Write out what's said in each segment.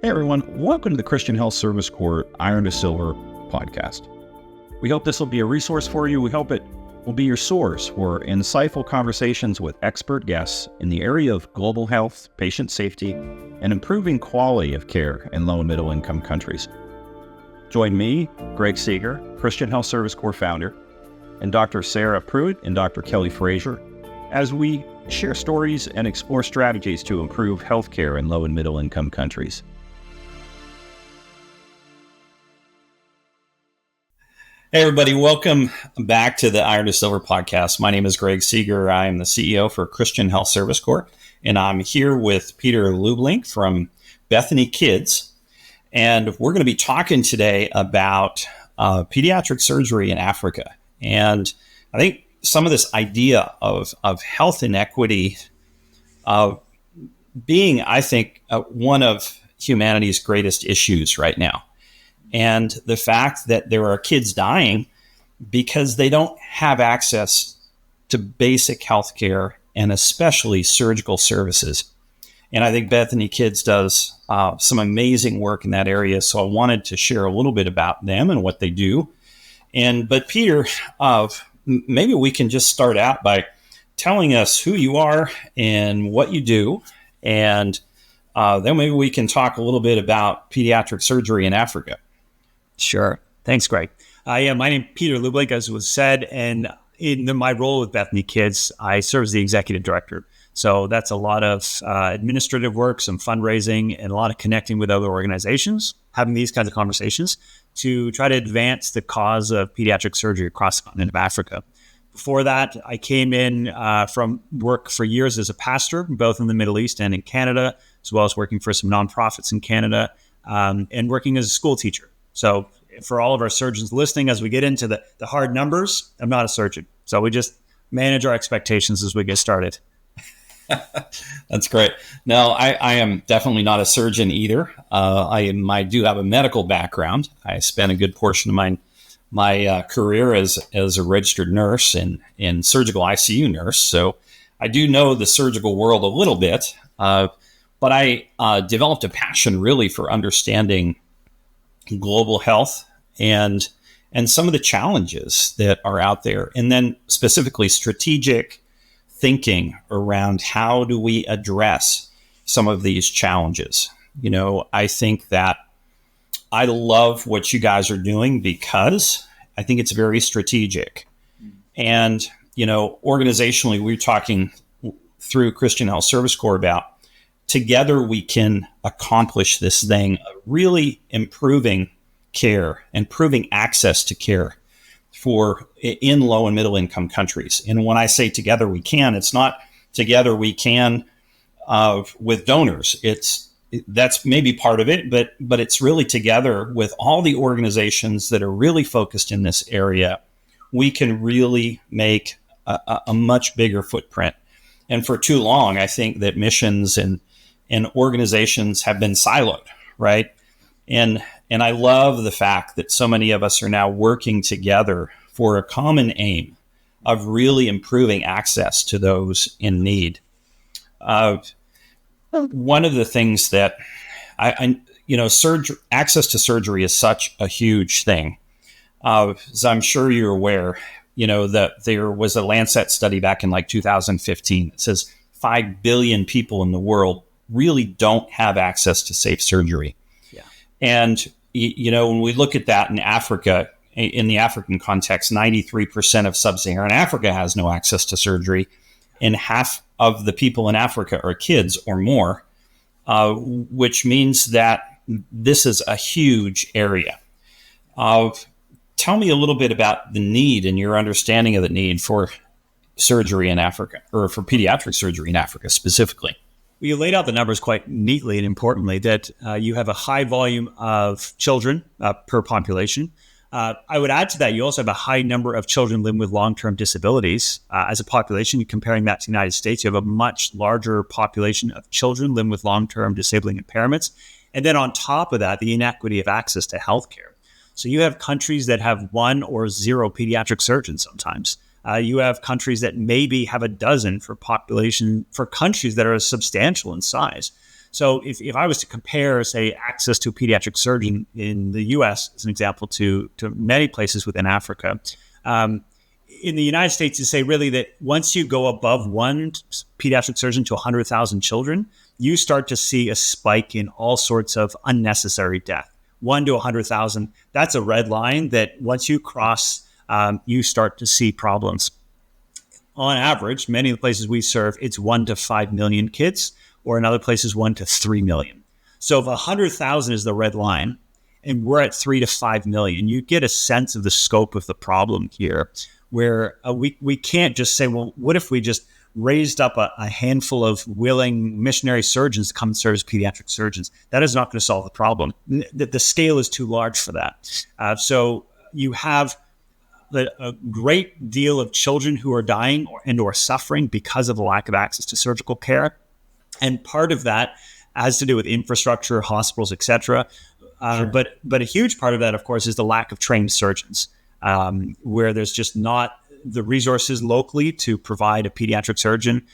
Hey everyone, welcome to the Christian Health Service Corps Iron to Silver podcast. We hope this will be a resource for you. We hope it will be your source for insightful conversations with expert guests in the area of global health, patient safety, and improving quality of care in low and middle income countries. Join me, Greg Seager, Christian Health Service Corps founder, and Dr. Sarah Pruitt and Dr. Kelly Frazier as we share stories and explore strategies to improve healthcare in low and middle income countries. Hey everybody, welcome back to the Iron to Silver podcast. My name is Greg Seager. I am the CEO for Christian Health Service Corps, and I'm here with Peter Lublink from Bethany Kids. And we're going to be talking today about pediatric surgery in Africa. And I think some of this idea of health inequity being, I think, one of humanity's greatest issues right now. And the fact that there are kids dying because they don't have access to basic health care and especially surgical services. And I think Bethany Kids does some amazing work in that area. So I wanted to share a little bit about them and what they do. But Peter, maybe we can just start out by telling us who you are and what you do. And then maybe we can talk a little bit about pediatric surgery in Africa. Sure. Thanks, Greg. My name is Peter Lublink, as was said, and in my role with Bethany Kids, I serve as the executive director. So that's a lot of administrative work, some fundraising, and a lot of connecting with other organizations, having these kinds of conversations to try to advance the cause of pediatric surgery across the continent of Africa. Before that, I came in from work for years as a pastor, both in the Middle East and in Canada, as well as working for some nonprofits in Canada, and working as a school teacher. So for all of our surgeons listening, as we get into the hard numbers, I'm not a surgeon. So we just manage our expectations as we get started. That's great. No, I am definitely not a surgeon either. I do have a medical background. I spent a good portion of my career as a registered nurse and surgical ICU nurse. So I do know the surgical world a little bit, but I developed a passion really for understanding global health and some of the challenges that are out there, and then specifically strategic thinking around how do we address some of these challenges. You know, I think that I love what you guys are doing because I think it's very strategic. And, you know, organizationally, we're talking through Christian Health Service Corps about together we can accomplish this thing of really improving care, improving access to care in low and middle income countries. And when I say together we can, it's not together we can with donors. That's maybe part of it, but it's really together with all the organizations that are really focused in this area. We can really make a much bigger footprint. And for too long, I think that missions and organizations have been siloed, right? And I love the fact that so many of us are now working together for a common aim of really improving access to those in need. One of the things that access to surgery is such a huge thing. As I'm sure you're aware, you know, that there was a Lancet study back in like 2015 that says 5 billion people in the world really don't have access to safe surgery. Yeah. And, you know, when we look at that in Africa, in the African context, 93% of sub-Saharan Africa has no access to surgery, and half of the people in Africa are kids or more, which means that this is a huge area. Tell me a little bit about the need and your understanding of the need for surgery in Africa, or for pediatric surgery in Africa specifically. You laid out the numbers quite neatly and importantly that you have a high volume of children per population. I would add to that, you also have a high number of children living with long-term disabilities. As a population, comparing that to the United States, you have a much larger population of children living with long-term disabling impairments. And then on top of that, the inequity of access to healthcare. So you have countries that have 1 or 0 pediatric surgeons sometimes. You have countries that maybe have a dozen for countries that are substantial in size. So if I was to compare, say, access to a pediatric surgeon in the U.S., as an example, to many places within Africa, in the United States, you say really that once you go above one pediatric surgeon to 100,000 children, you start to see a spike in all sorts of unnecessary death. 1 to 100,000, that's a red line that once you cross, you start to see problems. On average, many of the places we serve, it's 1 to 5 million kids, or in other places, 1 to 3 million. So if 100,000 is the red line, and we're at 3 to 5 million, you get a sense of the scope of the problem here, where we can't just say, well, what if we just raised up a handful of willing missionary surgeons to come and serve as pediatric surgeons? That is not going to solve the problem. The scale is too large for that. So you have a great deal of children who are dying or suffering because of the lack of access to surgical care. And part of that has to do with infrastructure, hospitals, et cetera. Sure. But a huge part of that, of course, is the lack of trained surgeons, where there's just not the resources locally to provide a pediatric surgeon.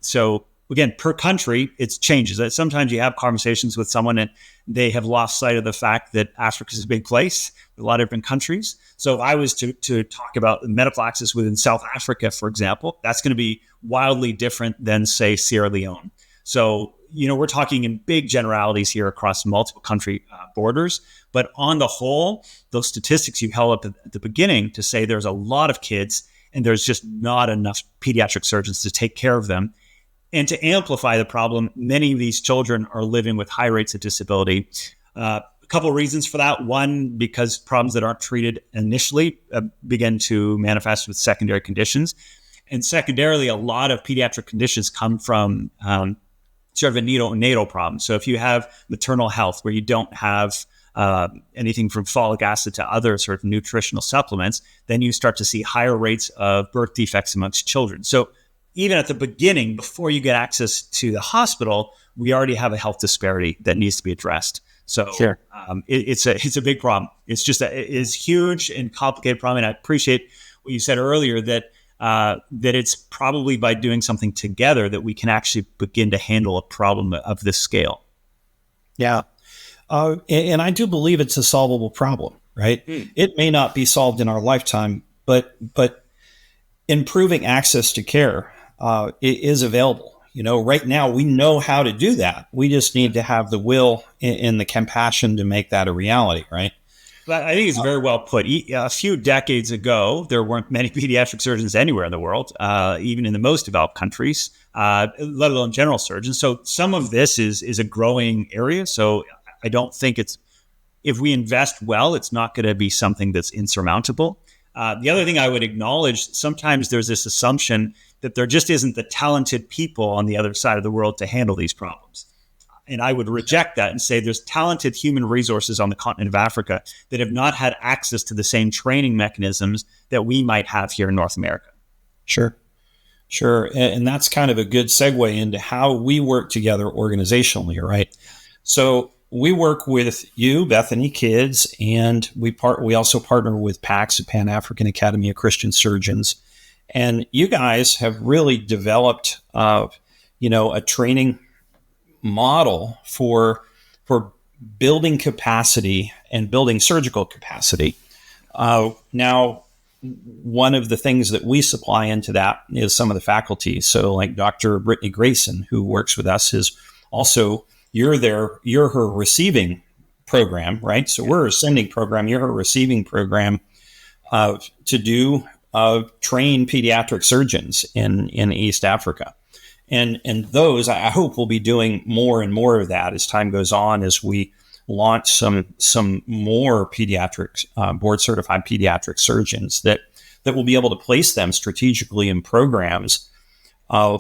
So again, per country, it changes. Sometimes you have conversations with someone and they have lost sight of the fact that Africa is a big place with a lot of different countries. So if I was to talk about medical access within South Africa, for example, that's going to be wildly different than, say, Sierra Leone. So, we're talking in big generalities here across multiple country borders. But on the whole, those statistics you held up at the beginning to say there's a lot of kids and there's just not enough pediatric surgeons to take care of them. And to amplify the problem, many of these children are living with high rates of disability. A couple of reasons for that. One, because problems that aren't treated initially begin to manifest with secondary conditions. And secondarily, a lot of pediatric conditions come from sort of a neonatal problem. So if you have maternal health where you don't have anything from folic acid to other sort of nutritional supplements, then you start to see higher rates of birth defects amongst children. So even at the beginning, before you get access to the hospital, we already have a health disparity that needs to be addressed. So sure. It's a big problem. It's a huge and complicated problem. And I appreciate what you said earlier that it's probably by doing something together that we can actually begin to handle a problem of this scale. Yeah. And I do believe it's a solvable problem, right? It may not be solved in our lifetime, but improving access to care is available. Right now we know how to do that. We just need to have the will and the compassion to make that a reality, right? I think it's very well put. A few decades ago, there weren't many pediatric surgeons anywhere in the world, even in the most developed countries, let alone general surgeons. So some of this is a growing area. So I don't think if we invest well, it's not going to be something that's insurmountable. The other thing I would acknowledge, sometimes there's this assumption that there just isn't the talented people on the other side of the world to handle these problems. And I would reject that and say there's talented human resources on the continent of Africa that have not had access to the same training mechanisms that we might have here in North America. Sure. And that's kind of a good segue into how we work together organizationally, right? So we work with you, Bethany Kids, and we also partner with PACS, the Pan-African Academy of Christian Surgeons. And you guys have really developed, a training model for building capacity and building surgical capacity. Now, one of the things that we supply into that is some of the faculty. So like Dr. Brittany Grayson, who works with us, is also, you're her receiving program, right? So we're a sending program, you're her receiving program to do train pediatric surgeons in East Africa. And those, I hope we'll be doing more and more of that as time goes on, as we launch some more pediatric, board certified pediatric surgeons that will be able to place them strategically in programs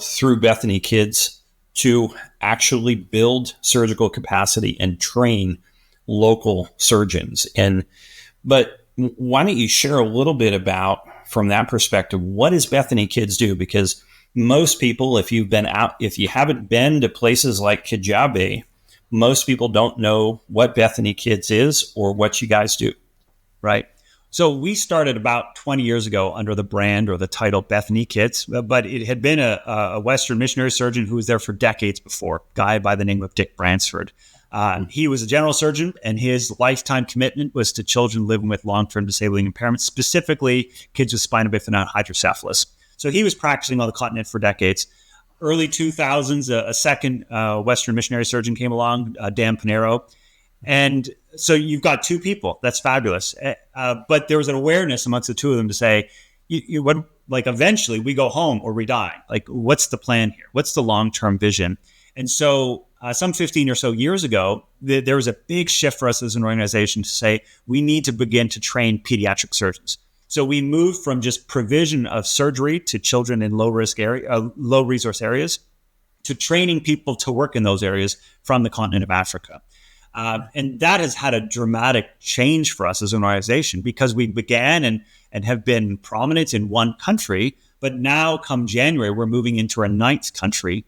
through Bethany Kids to actually build surgical capacity and train local surgeons. But why don't you share a little bit about, from that perspective, what does Bethany Kids do? Because most people, if you haven't been to places like Kijabe, most people don't know what Bethany Kids is or what you guys do. Right. So we started about 20 years ago under the brand or the title Bethany Kids, but it had been a Western missionary surgeon who was there for decades before, a guy by the name of Dick Bransford. He was a general surgeon, and his lifetime commitment was to children living with long-term disabling impairments, specifically kids with spina bifida and hydrocephalus. So he was practicing on the continent for decades. Early 2000s, a second Western missionary surgeon came along, Dan Pinero. And so you've got two people. That's fabulous. But there was an awareness amongst the two of them to say, eventually we go home or we die. Like, what's the plan here? What's the long-term vision? And so some 15 or so years ago, there was a big shift for us as an organization to say, we need to begin to train pediatric surgeons. So we moved from just provision of surgery to children in low resource areas to training people to work in those areas from the continent of Africa. And that has had a dramatic change for us as an organization because we began and have been prominent in one country, but now come January, we're moving into our 9th country,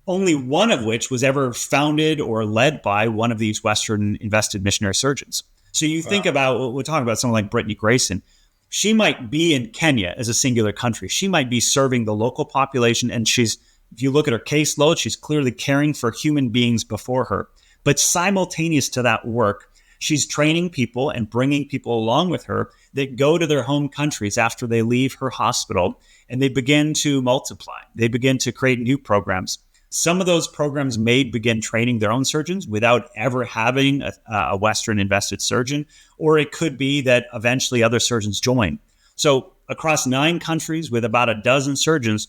only one of which was ever founded or led by one of these Western invested missionary surgeons. So you think about, we're talking about someone like Brittany Grayson. She might be in Kenya as a singular country. She might be serving the local population. And if you look at her caseload, she's clearly caring for human beings before her. But simultaneous to that work, she's training people and bringing people along with her that go to their home countries after they leave her hospital, and they begin to multiply. They begin to create new programs. Some of those programs may begin training their own surgeons without ever having a Western invested surgeon, or it could be that eventually other surgeons join. So across 9 countries with about a dozen surgeons,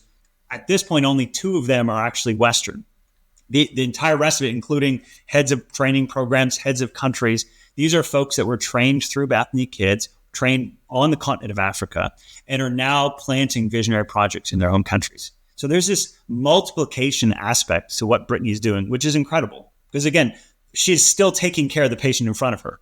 at this point, only 2 of them are actually Western. The entire rest of it, including heads of training programs, heads of countries, these are folks that were trained through Bethany Kids, trained on the continent of Africa, and are now planting visionary projects in their home countries. So there's this multiplication aspect to what Brittany's doing, which is incredible. Because again, she's still taking care of the patient in front of her,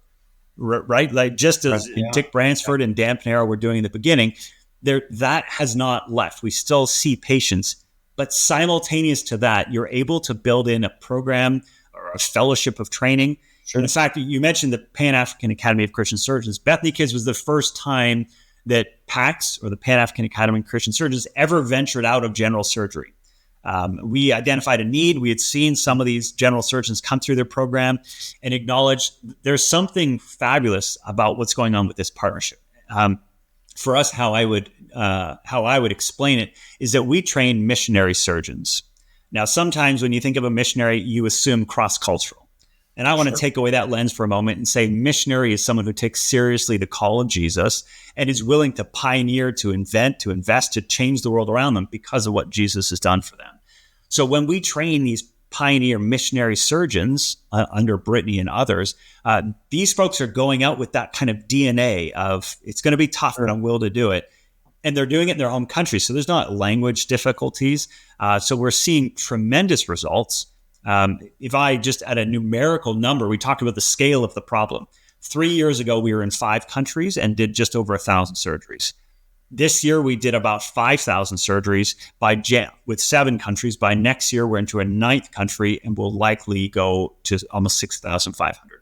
right? Like just as Dick Bransford and Dan Pinero were doing in the beginning, that has not left. We still see patients. But simultaneous to that, you're able to build in a program or a fellowship of training. Sure. In fact, you mentioned the Pan-African Academy of Christian Surgeons. Bethany Kids was the first time that PACS, or the Pan-African Academy of Christian Surgeons, ever ventured out of general surgery. We identified a need. We had seen some of these general surgeons come through their program and acknowledged there's something fabulous about what's going on with this partnership. For us, how I would explain it is that we train missionary surgeons. Now, sometimes when you think of a missionary, you assume cross-cultural. And I want to take away that lens for a moment and say missionary is someone who takes seriously the call of Jesus and is willing to pioneer, to invent, to invest, to change the world around them because of what Jesus has done for them. So when we train these pioneer missionary surgeons under Brittany and others, these folks are going out with that kind of DNA of it's going to be tough, but I'm willing to do it. And they're doing it in their home country. So there's not language difficulties. So we're seeing tremendous results. If I just at a numerical number, we talked about the scale of the problem. 3 years ago, we were in 5 countries and did just over 1,000 surgeries. This year, we did about 5,000 surgeries with 7 countries. By next year, we're into a 9th country and we'll likely go to almost 6,500.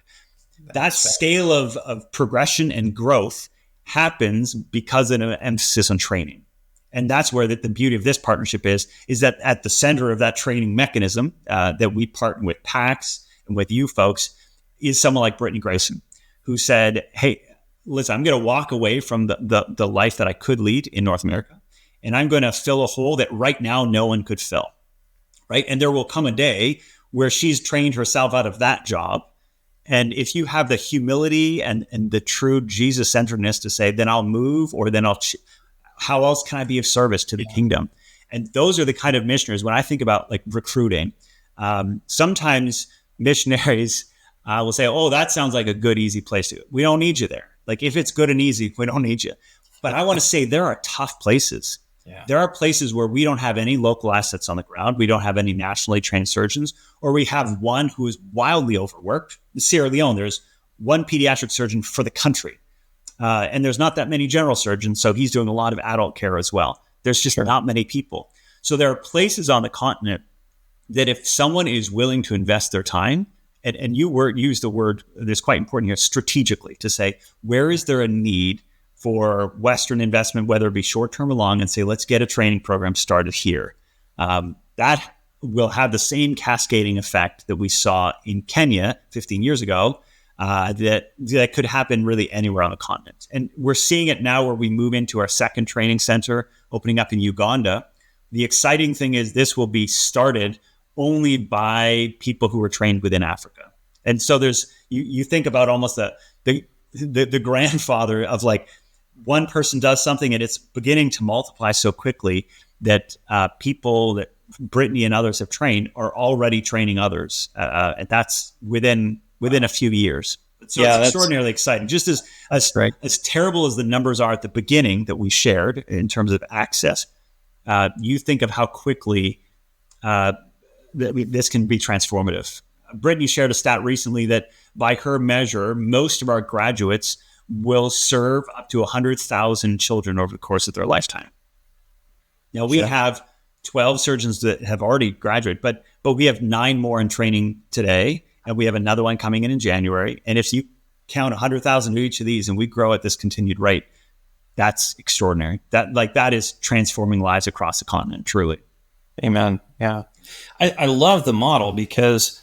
That scale of progression and growth happens because of an emphasis on training. And that's where the beauty of this partnership is that at the center of that training mechanism that we partner with PACS and with you folks is someone like Brittany Grayson, who said, hey, listen, I'm going to walk away from the life that I could lead in North America, and I'm going to fill a hole that right now no one could fill, right? And there will come a day where she's trained herself out of that job. And if you have the humility and the true Jesus-centeredness to say, then I'll move, or then how else can I be of service to the kingdom? And those are the kind of missionaries, when I think about like recruiting, sometimes missionaries will say, oh, that sounds like a good, easy place to go. We don't need you there. Like if it's good and easy, we don't need you. But I want to say there are tough places. Yeah. There are places where we don't have any local assets on the ground. We don't have any nationally trained surgeons, or we have one who is wildly overworked. In Sierra Leone, there's one pediatric surgeon for the country. And there's not that many general surgeons, so he's doing a lot of adult care as well. There's just not many people. So there are places on the continent that if someone is willing to invest their time, and you use the word that's quite important here, strategically, to say, where is there a need? for Western investment, whether it be short-term or long, and say, let's get a training program started here. That will have the same cascading effect that we saw in Kenya 15 years ago, that could happen really anywhere on the continent. And we're seeing it now where we move into our second training center opening up in Uganda. The exciting thing is this will be started only by people who are trained within Africa. And so you think about almost the grandfather of like one person does something and it's beginning to multiply so quickly that people that Brittany and others have trained are already training others. And that's within a few years. So it's extraordinarily exciting. Just as terrible as the numbers are at the beginning that we shared in terms of access, you think of how quickly this can be transformative. Brittany shared a stat recently that by her measure, most of our graduates will serve up to 100,000 children over the course of their lifetime. Now, we have 12 surgeons that have already graduated, but we have 9 more in training today, and we have another one coming in January. And if you count 100,000 to each of these and we grow at this continued rate, that's extraordinary. That is transforming lives across the continent, truly. Amen. Yeah. I love the model because,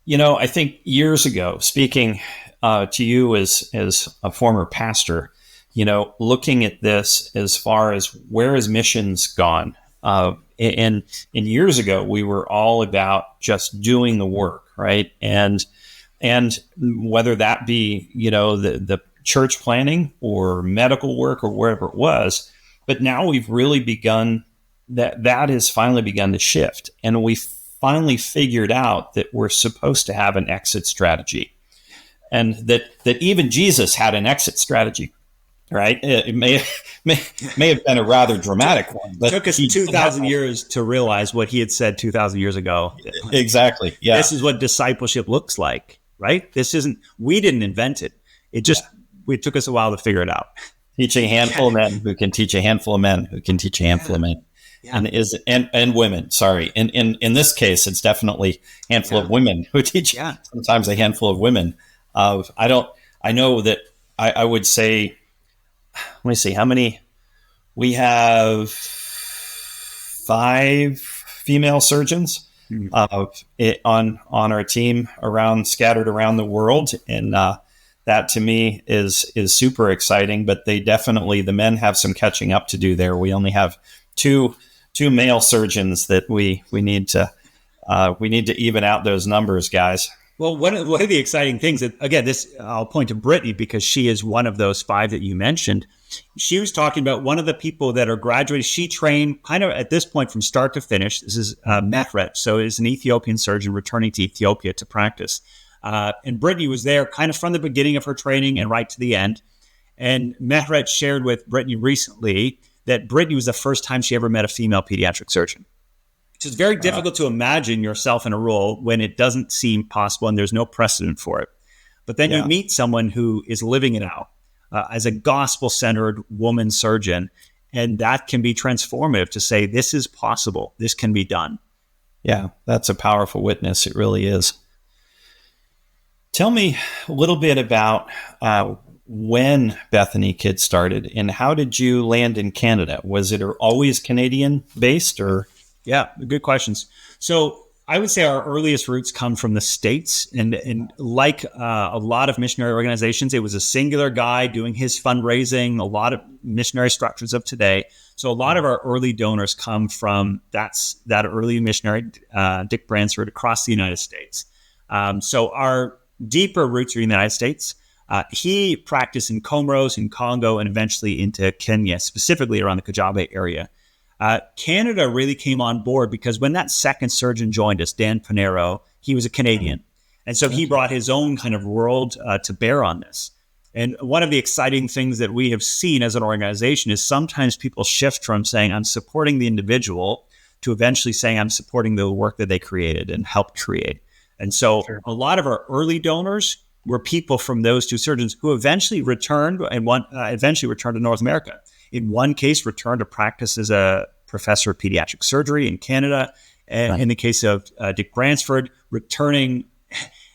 I think years ago, speaking to you as a former pastor, looking at this as far as where has missions gone? And years ago, we were all about just doing the work, right? And whether that be, the church planning or medical work or wherever it was, but now we've really begun that has finally begun to shift. And we finally figured out that we're supposed to have an exit strategy, and that even Jesus had an exit strategy, right? It may have been a rather dramatic one, but it took us 2,000 years to realize what he had said 2,000 years ago. Exactly. Yeah. This is what discipleship looks like, right? We didn't invent it. It took us a while to figure it out. Teaching a handful of men who can teach a handful of men who can teach a handful of men. Yeah. And women. Sorry, in this case, it's definitely a handful of women who teach. Yeah. Sometimes a handful of women. I know that I would say. Let me see how many. We have 5 female surgeons on our team scattered around the world, and that to me is super exciting. But the men have some catching up to do there. We only have two male surgeons that we need to even out those numbers, guys. Well, one of the exciting things that, again, I'll point to Brittany because she is one of those 5 that you mentioned. She was talking about one of the people that are graduating. She trained kind of at this point from start to finish. This is Mehret. So it's an Ethiopian surgeon returning to Ethiopia to practice. And Brittany was there kind of from the beginning of her training and right to the end. And Mehret shared with Brittany recently that Brittany was the first time she ever met a female pediatric surgeon. It's very difficult to imagine yourself in a role when it doesn't seem possible and there's no precedent for it. But then you meet someone who is living it out as a gospel-centered woman surgeon, and that can be transformative to say, this is possible. This can be done. Yeah, that's a powerful witness. It really is. Tell me a little bit about when Bethany Kids started, and how did you land in Canada? Was it always Canadian based, or? Yeah, good questions. So I would say our earliest roots come from the States, and like a lot of missionary organizations, it was a singular guy doing his fundraising, a lot of missionary structures of today. So a lot of our early donors come from that early missionary, Dick Bransford, across the United States. So our deeper roots are in the United States. He practiced in Comoros, in Congo, and eventually into Kenya, specifically around the Kajabe area. Canada really came on board because when that second surgeon joined us, Dan Pinero, he was a Canadian. And so he brought his own kind of world to bear on this. And one of the exciting things that we have seen as an organization is sometimes people shift from saying, I'm supporting the individual, to eventually saying, I'm supporting the work that they created and helped create. And so a lot of our early donors were people from those 2 surgeons who eventually returned, and one eventually returned to North America. In one case, returned to practice as a professor of pediatric surgery in Canada. And in the case of Dick Bransford, returning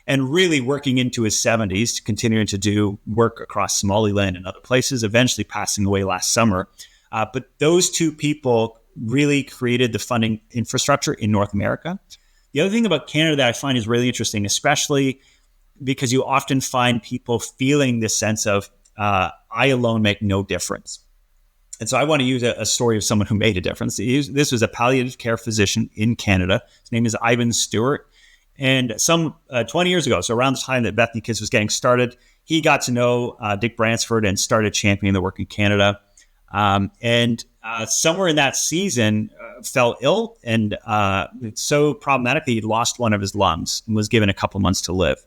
and really working into his 70s, continuing to do work across Somaliland and other places, eventually passing away last summer. But those two people really created the funding infrastructure in North America. The other thing about Canada that I find is really interesting, especially because you often find people feeling this sense of, I alone make no difference. And so I want to use a story of someone who made a difference. This was a palliative care physician in Canada. His name is Ivan Stewart. And some 20 years ago, so around the time that Bethany Kids was getting started, he got to know Dick Bransford and started championing the work in Canada. And somewhere in that season, fell ill and so problematic that he lost one of his lungs and was given a couple months to live.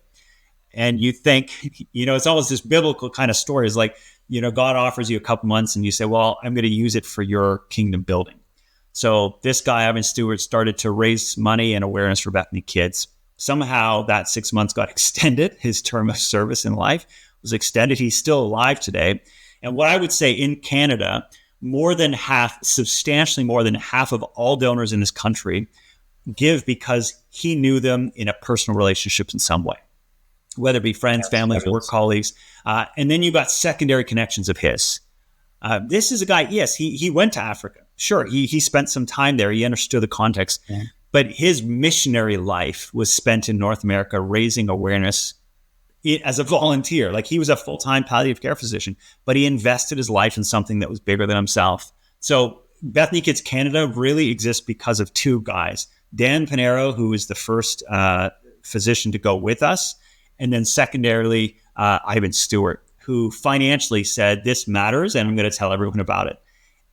And you think, it's almost this biblical kind of story. It's like, God offers you a couple months and you say, well, I'm going to use it for your kingdom building. So this guy, Ivan Stewart, started to raise money and awareness for Bethany Kids. Somehow that 6 months got extended. His term of service in life was extended. He's still alive today. And what I would say in Canada, substantially more than half of all donors in this country give because he knew them in a personal relationship in some way, whether it be friends, families, work colleagues. And then you've got secondary connections of his. This is a guy, yes, he went to Africa. Sure, he spent some time there. He understood the context. Yeah. But his missionary life was spent in North America raising awareness as a volunteer. Like, he was a full-time palliative care physician, but he invested his life in something that was bigger than himself. So Bethany Kids Canada really exists because of two guys. Dan Pinero, who was the first physician to go with us, and then secondarily, Ivan Stewart, who financially said, this matters, and I'm going to tell everyone about it.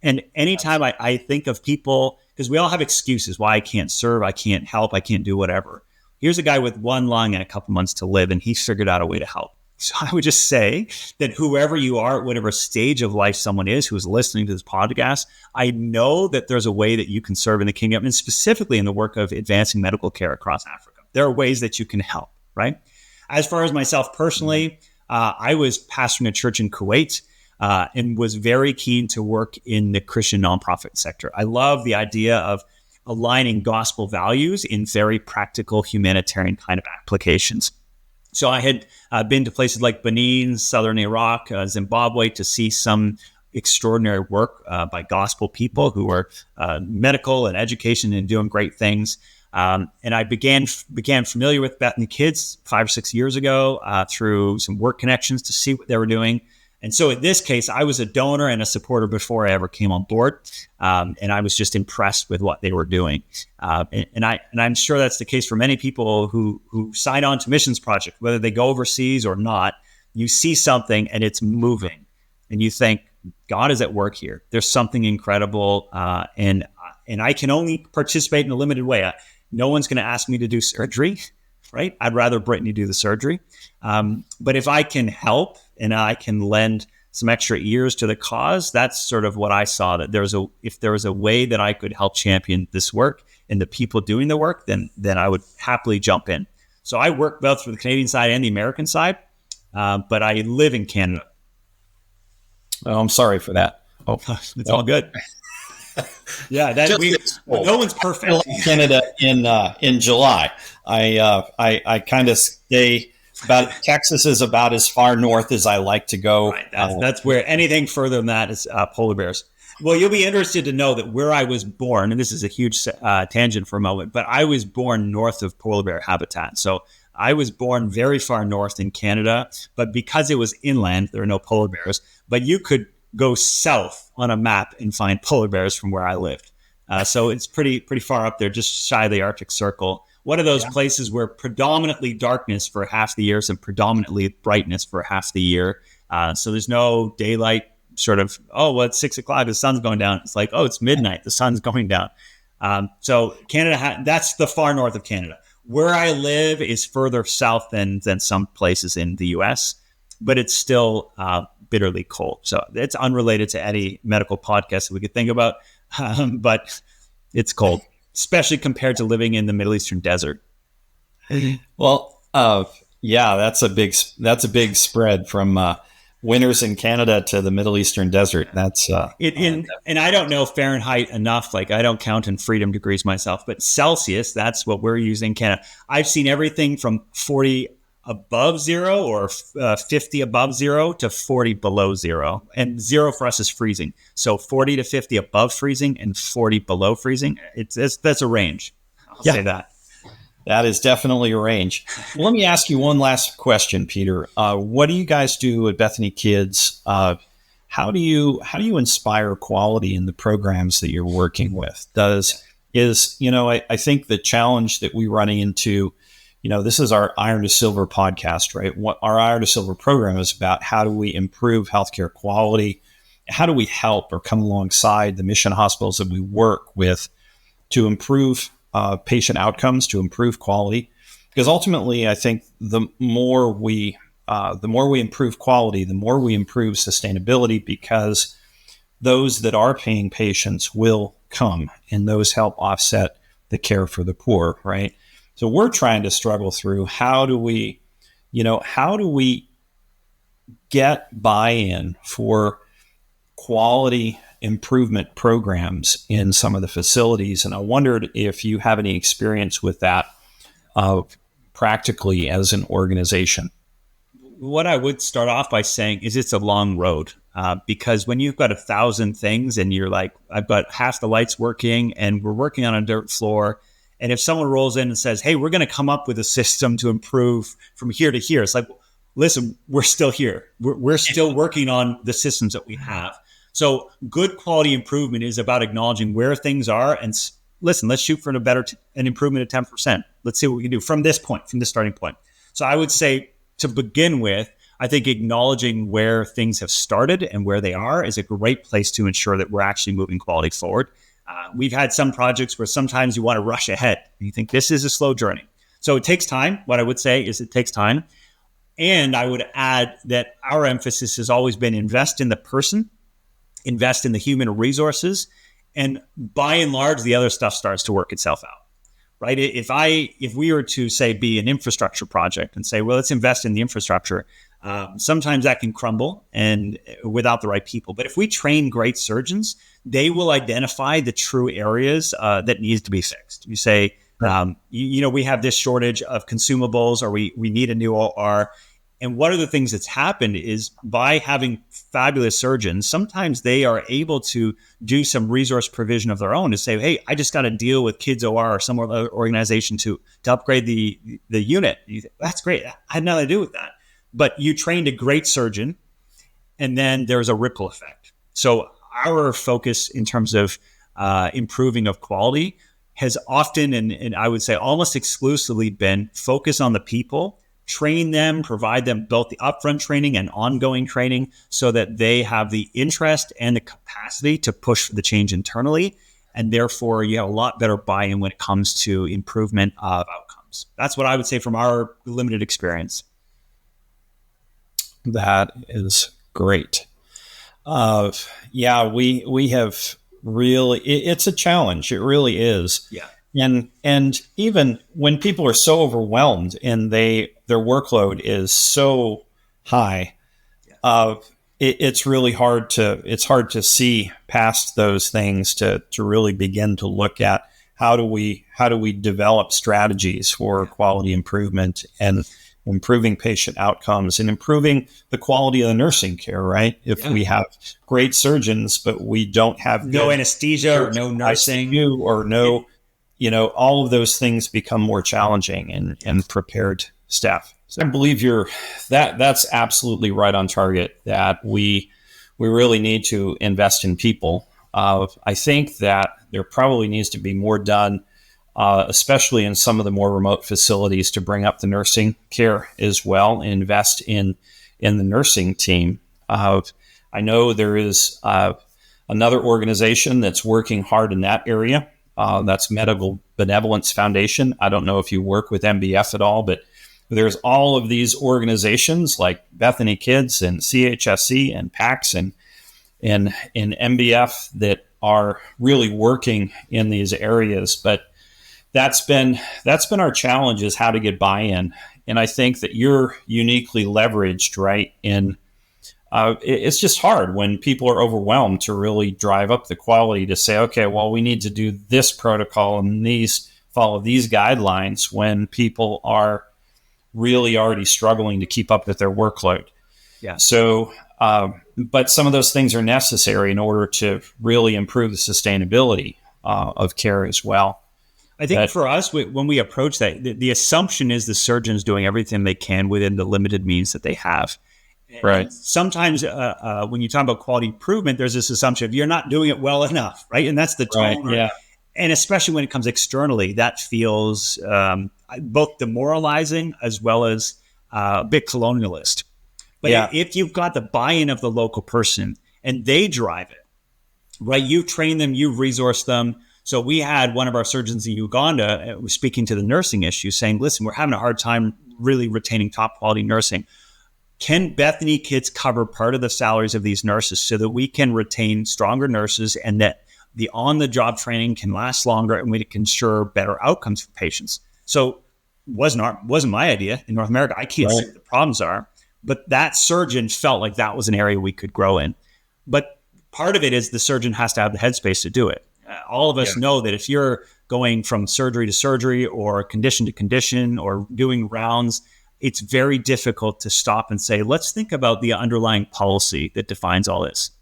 And anytime I think of people, because we all have excuses why I can't serve, I can't help, I can't do whatever. Here's a guy with one lung and a couple months to live, and he figured out a way to help. So I would just say that whoever you are, at whatever stage of life someone is who is listening to this podcast, I know that there's a way that you can serve in the kingdom, and specifically in the work of advancing medical care across Africa. There are ways that you can help, right? As far as myself personally, I was pastoring a church in Kuwait and was very keen to work in the Christian nonprofit sector. I love the idea of aligning gospel values in very practical humanitarian kind of applications. So I had been to places like Benin, southern Iraq, Zimbabwe to see some extraordinary work by gospel people who are medical and education and doing great things. And I began familiar with Bethany Kids 5 or 6 years ago through some work connections to see what they were doing. And so in this case, I was a donor and a supporter before I ever came on board. And I was just impressed with what they were doing. And I'm sure that's the case for many people who sign on to missions projects, whether they go overseas or not. You see something and it's moving and you think, God is at work here. There's something incredible. And I can only participate in a limited way. No one's going to ask me to do surgery, right? I'd rather Brittany do the surgery. But if I can help and I can lend some extra ears to the cause, that's sort of what I saw, that if there was a way that I could help champion this work and the people doing the work, then I would happily jump in. So I work both for the Canadian side and the American side, but I live in Canada. Oh, I'm sorry for that. Oh, it's all good. Yeah, no one's perfect. I left Canada in July. I kind of stay about Texas is about as far north as I like to go. Right, that's where anything further than that is polar bears. Well, you'll be interested to know that where I was born, and this is a huge tangent for a moment, but I was born north of polar bear habitat. So I was born very far north in Canada, but because it was inland, there are no polar bears. But you could go south on a map and find polar bears from where I lived. So it's pretty far up there, just shy of the Arctic Circle. One of those places where predominantly darkness for half the year and predominantly brightness for half the year. So there's no daylight sort of, it's 6 o'clock, the sun's going down. It's like, it's midnight, the sun's going down. So Canada, that's the far north of Canada. Where I live is further south than some places in the US, but it's still bitterly cold. So it's unrelated to any medical podcast that we could think about, but it's cold, especially compared to living in the Middle Eastern desert. Well, that's a big spread from winters in Canada to the Middle Eastern desert. That's and I don't know Fahrenheit enough. Like, I don't count in freedom degrees myself, but Celsius, that's what we're using in Canada. I've seen everything from 40 above zero or 50 above zero to 40 below zero. And zero for us is freezing. So 40 to 50 above freezing and 40 below freezing. That's a range. I'll say that. That is definitely a range. Let me ask you one last question, Peter. What do you guys do at Bethany Kids? How do you inspire quality in the programs that you're working with? I think the challenge that we're running into, this is our Iron to Silver podcast, right? What our Iron to Silver program is about: how do we improve healthcare quality? How do we help or come alongside the mission hospitals that we work with to improve patient outcomes, to improve quality? Because ultimately, I think the more we improve quality, the more we improve sustainability, because those that are paying patients will come, and those help offset the care for the poor, right? So we're trying to struggle through how do we get buy-in for quality improvement programs in some of the facilities. And I wondered if you have any experience with that practically as an organization. What I would start off by saying is it's a long road, because when you've got 1,000 things and you're like, I've got half the lights working and we're working on a dirt floor. And if someone rolls in and says, hey, we're going to come up with a system to improve from here to here, it's like, listen, we're still here. We're still working on the systems that we have. So good quality improvement is about acknowledging where things are and listen, let's shoot for an improvement of 10%. Let's see what we can do from this point, from this starting point. So I would say, to begin with, I think acknowledging where things have started and where they are is a great place to ensure that we're actually moving quality forward. We've had some projects where sometimes you want to rush ahead. You think this is a slow journey. So it takes time. What I would say is it takes time. And I would add that our emphasis has always been invest in the person, invest in the human resources, and by and large, the other stuff starts to work itself out. Right? If we were to say be an infrastructure project and say, well, let's invest in the infrastructure, sometimes that can crumble and without the right people. But if we train great surgeons, they will identify the true areas that needs to be fixed. You say, we have this shortage of consumables, or we need a new OR. And one of the things that's happened is by having fabulous surgeons, sometimes they are able to do some resource provision of their own to say, hey, I just got to deal with Kids OR or some other organization to upgrade the unit. You think, that's great. I had nothing to do with that. But you trained a great surgeon, and then there's a ripple effect. So our focus in terms of improving of quality has often, and I would say almost exclusively, been focus on the people, train them, provide them both the upfront training and ongoing training so that they have the interest and the capacity to push for the change internally. And therefore, you have a lot better buy-in when it comes to improvement of outcomes. That's what I would say from our limited experience. That is great. We have really, it's a challenge. It really is. Yeah. And even when people are so overwhelmed and their workload is so high, it's really hard to see past those things to really begin to look at how do we develop strategies for quality improvement and improving patient outcomes and improving the quality of the nursing care, right? If we have great surgeons, but we don't have no anesthesia or no nursing ICU or no, all of those things become more challenging and prepared staff. So I believe that's absolutely right on target, that we really need to invest in people. I think that there probably needs to be more done, especially in some of the more remote facilities, to bring up the nursing care as well, and invest in the nursing team. I know there is another organization that's working hard in that area. That's Medical Benevolence Foundation. I don't know if you work with MBF at all, but there's all of these organizations like Bethany Kids and CHSC and PACS and MBF that are really working in these areas. But that's been our challenge, is how to get buy-in. And I think that you're uniquely leveraged, right? It's just hard when people are overwhelmed to really drive up the quality, to say, okay, well, we need to do this protocol and follow these guidelines, when people are really already struggling to keep up with their workload. Yeah. So, but some of those things are necessary in order to really improve the sustainability of care as well. I think for us, when we approach that, the assumption is the surgeon's doing everything they can within the limited means that they have. Right. And sometimes when you talk about quality improvement, there's this assumption of you're not doing it well enough, right? And that's the tone. Right. Yeah. And especially when it comes externally, that feels both demoralizing as well as a bit colonialist. But if you've got the buy-in of the local person and they drive it, right? You've trained them, you've resourced them. So we had one of our surgeons in Uganda was speaking to the nursing issue, saying, listen, we're having a hard time really retaining top quality nursing. Can Bethany Kids cover part of the salaries of these nurses so that we can retain stronger nurses and that the on-the-job training can last longer and we can ensure better outcomes for patients? So wasn't my idea in North America. I can't see what the problems are, but that surgeon felt like that was an area we could grow in. But part of it is the surgeon has to have the headspace to do it. All of us know that if you're going from surgery to surgery or condition to condition or doing rounds, it's very difficult to stop and say, let's think about the underlying policy that defines all this.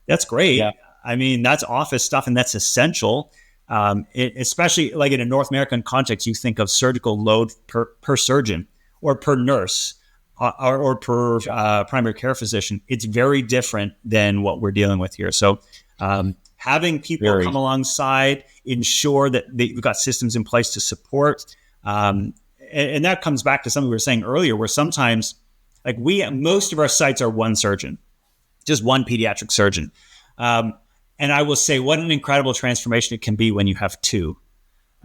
That's great. Yeah. I mean, that's office stuff and that's essential. Especially like in a North American context, you think of surgical load per surgeon or per nurse or per primary care physician. It's very different than what we're dealing with here. So having people come alongside, ensure that we've got systems in place to support. And that comes back to something we were saying earlier, where sometimes like most of our sites are one surgeon, just one pediatric surgeon. And I will say what an incredible transformation it can be when you have two,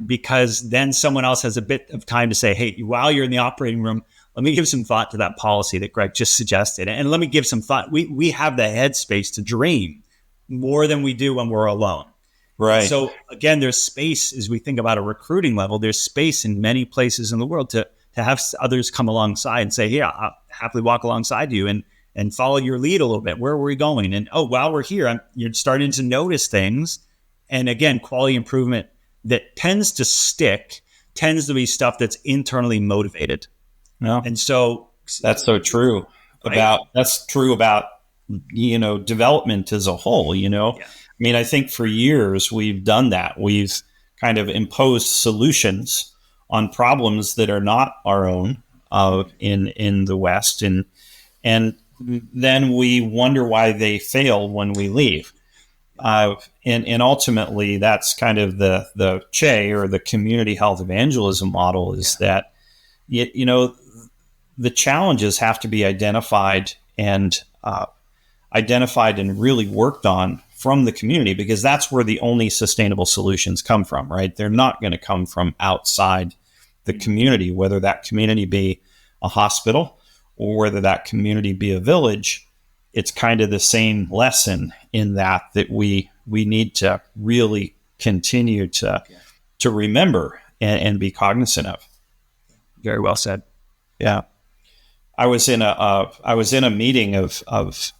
because then someone else has a bit of time to say, hey, while you're in the operating room, let me give some thought to that policy that Greg just suggested. And let me give some thought. We have the headspace to dream more than we do when we're alone. Right. So again, there's space as we think about a recruiting level. There's space in many places in the world to have others come alongside and say, yeah, I'll happily walk alongside you and follow your lead a little bit. Where are we going? And while we're here, you're starting to notice things. And again, quality improvement that tends to stick tends to be stuff that's internally motivated. No. And so that's so true that's true about development as a whole. I mean, I think for years we've done that. We've kind of imposed solutions on problems that are not our own in the West, and then we wonder why they fail when we leave. And ultimately, that's kind of the CHE, or the community health evangelism model, is that the challenges have to be identified and really worked on from the community, because that's where the only sustainable solutions come from, right? They're not going to come from outside the community, whether that community be a hospital or whether that community be a village. It's kind of the same lesson in that we need to really continue to remember and be cognizant of. Very well said. Yeah. I was in a meeting of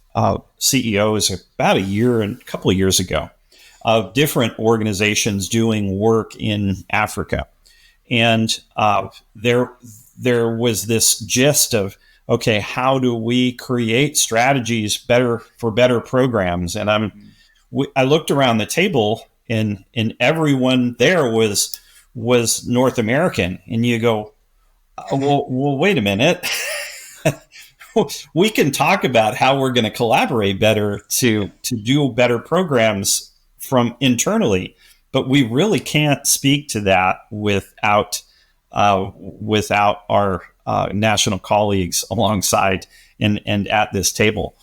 CEOs about a couple of years ago, of different organizations doing work in Africa. And there was this gist of, okay, how do we create strategies for better programs? And I looked around the table, and everyone there was North American. And you go, well, wait a minute. We can talk about how we're going to collaborate better to do better programs from internally, but we really can't speak to that without our national colleagues alongside and at this table.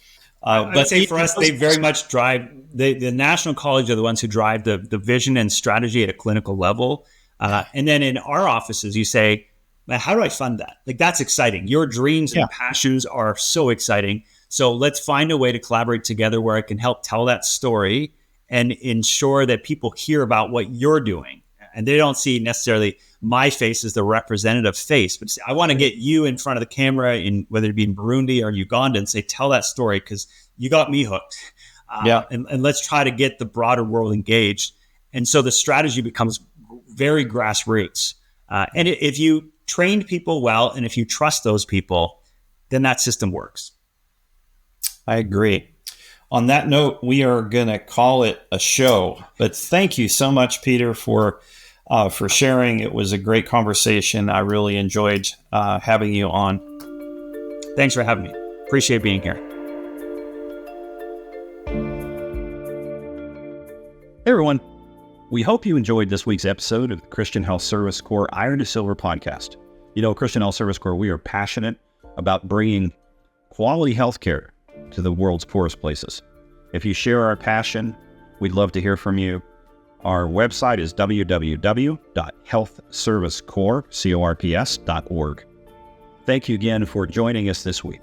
But say for us, they very much drive the national college are the ones who drive the vision and strategy at a clinical level. And then in our offices, you say, how do I fund that? Like, that's exciting. Your dreams and passions are so exciting. So let's find a way to collaborate together where I can help tell that story and ensure that people hear about what you're doing. And they don't see necessarily my face as the representative face, but I want to get you in front of the camera, in whether it be in Burundi or Uganda, and say, tell that story because you got me hooked. And let's try to get the broader world engaged. And so the strategy becomes very grassroots. And if you trained people well, and if you trust those people, then that system works. I agree. On that note, we are going to call it a show. But thank you so much, Peter, for sharing. It was a great conversation. I really enjoyed having you on. Thanks for having me. Appreciate being here. Hey, everyone. We hope you enjoyed this week's episode of the Christian Health Service Corps Iron to Silver podcast. You know, Christian Health Service Corps, we are passionate about bringing quality healthcare to the world's poorest places. If you share our passion, we'd love to hear from you. Our website is www.healthservicecorps.org. Thank you again for joining us this week.